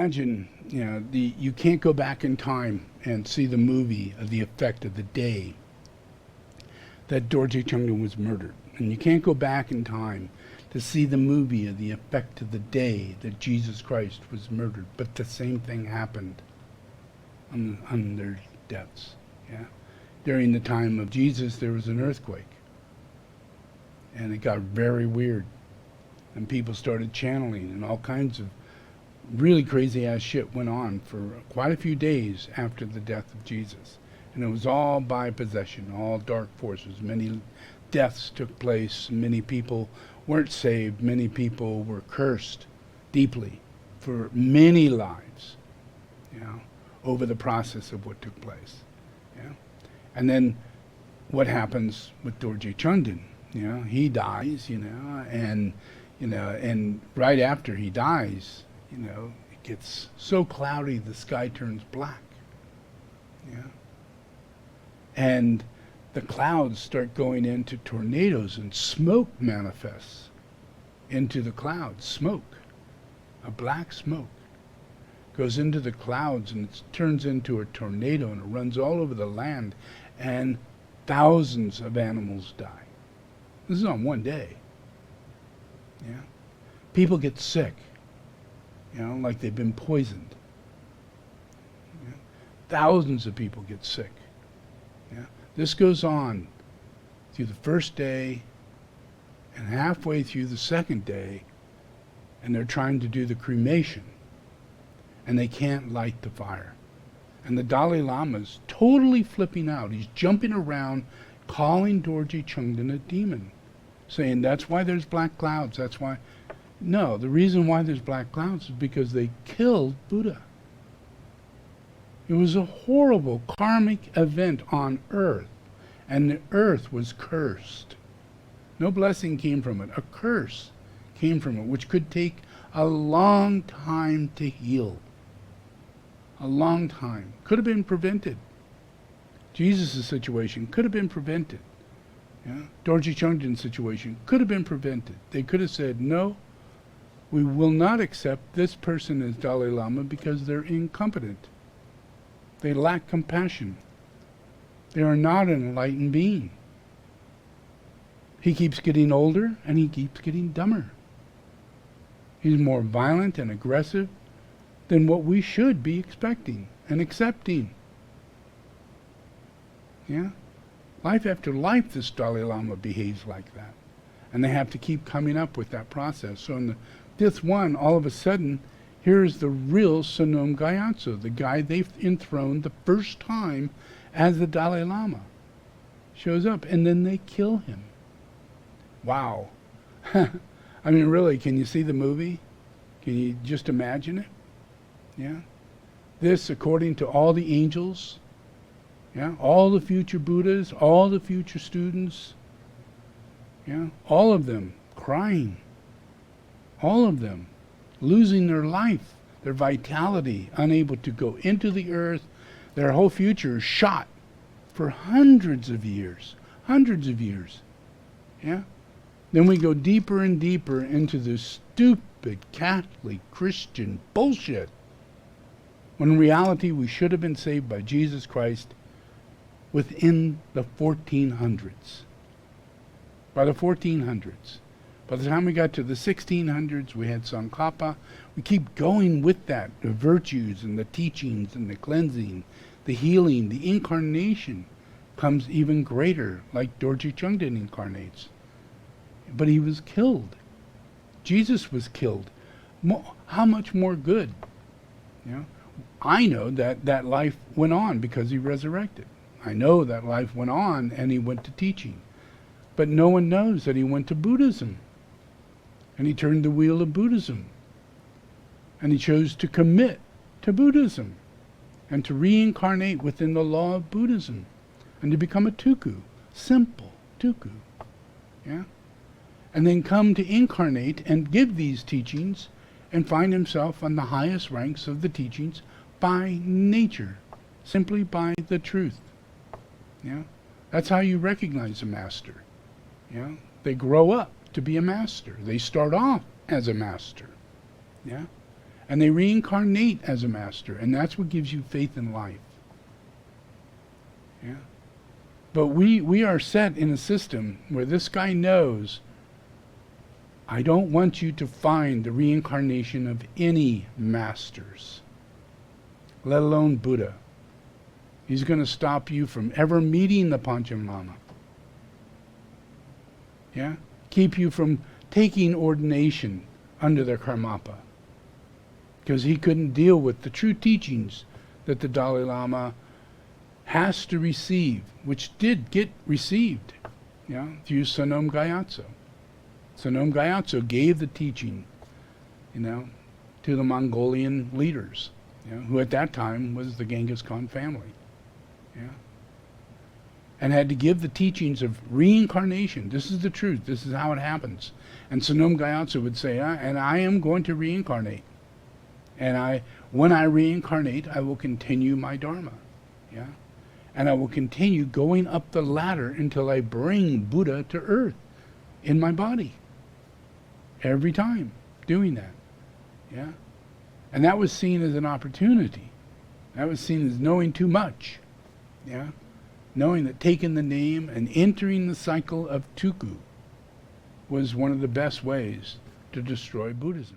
imagine, you can't go back in time and see the movie of the effect of the day that Dorje Shugden was murdered. And you can't go back in time to see the movie of the effect of the day that Jesus Christ was murdered. But the same thing happened on their deaths. Yeah. During the time of Jesus, there was an earthquake. And it got very weird. And people started channeling, and all kinds of really crazy ass shit went on for quite a few days after the death of Jesus. And it was all by possession, all dark forces. Many deaths took place. Many people weren't saved. Many people were cursed deeply for many lives, over the process of what took place. Yeah. And then what happens with Dorje Shugden? He dies, and right after he dies, it gets so cloudy the sky turns black. Yeah. And the clouds start going into tornadoes, and smoke manifests into the clouds. Smoke, a black smoke, goes into the clouds, and it turns into a tornado, and it runs all over the land, and thousands of animals die. This is on one day. Yeah. People get sick, like they've been poisoned. Yeah. Thousands of people get sick. Yeah. This goes on through the first day and halfway through the second day, and they're trying to do the cremation, and they can't light the fire. And the Dalai Lama's totally flipping out. He's jumping around, calling Dorje Shugden a demon, saying that's why there's black clouds. That's why. No, the reason why there's black clouds is because they killed Buddha. It was a horrible karmic event on earth, and the earth was cursed. No blessing came from it. A curse came from it, which could take a long time to heal. A long time. Could have been prevented. Jesus' situation could have been prevented. Yeah? Dorje Shugden's situation could have been prevented. They could have said, no, we will not accept this person as Dalai Lama because they're incompetent. They lack compassion. They are not an enlightened being. He keeps getting older, and he keeps getting dumber. He's more violent and aggressive than what we should be expecting and accepting. Yeah? Life after life, this Dalai Lama behaves like that. And they have to keep coming up with that process. So in the fifth one, all of a sudden, here's the real Sonam Gyatso, the guy they've enthroned the first time as the Dalai Lama. Shows up, and then they kill him. Wow. I mean, really, can you see the movie? Can you just imagine it? Yeah? This, according to all the angels, all the future Buddhas, all the future students, all of them crying, all of them losing their life, their vitality, unable to go into the earth. Their whole future is shot for hundreds of years. Yeah? Then we go deeper and deeper into this stupid Catholic Christian bullshit, when in reality we should have been saved by Jesus Christ within the 1400s. By the 1400s. By the time we got to the 1600s, we had Tsongkhapa. We keep going with that, the virtues and the teachings and the cleansing, the healing, the incarnation comes even greater, like Dorje Shugden incarnates. But he was killed. Jesus was killed. How much more good? I know that life went on because he resurrected. I know that life went on and he went to teaching. But no one knows that he went to Buddhism. And he turned the wheel of Buddhism. And he chose to commit to Buddhism and to reincarnate within the law of Buddhism and to become a tuku, simple tuku. Yeah? And then come to incarnate and give these teachings and find himself on the highest ranks of the teachings by nature, simply by the truth. Yeah? That's how you recognize a master. Yeah? They grow up to be a master. They start off as a master. Yeah? And they reincarnate as a master, and that's what gives you faith in life. Yeah. But we are set in a system where this guy knows, I don't want you to find the reincarnation of any masters, let alone Buddha. He's going to stop you from ever meeting the Pancham Lama. Yeah? Keep you from taking ordination under their Karmapa. Because he couldn't deal with the true teachings that the Dalai Lama has to receive, which did get received, through Sonam Gyatso. Sonam Gyatso gave the teaching, to the Mongolian leaders, who at that time was the Genghis Khan family, and had to give the teachings of reincarnation. This is the truth. This is how it happens. And Sonam Gyatso would say, and I am going to reincarnate. And when I reincarnate, I will continue my Dharma. Yeah? And I will continue going up the ladder until I bring Buddha to earth in my body. Every time doing that. Yeah? And that was seen as an opportunity. That was seen as knowing too much. Yeah? Knowing that taking the name and entering the cycle of Tuku was one of the best ways to destroy Buddhism.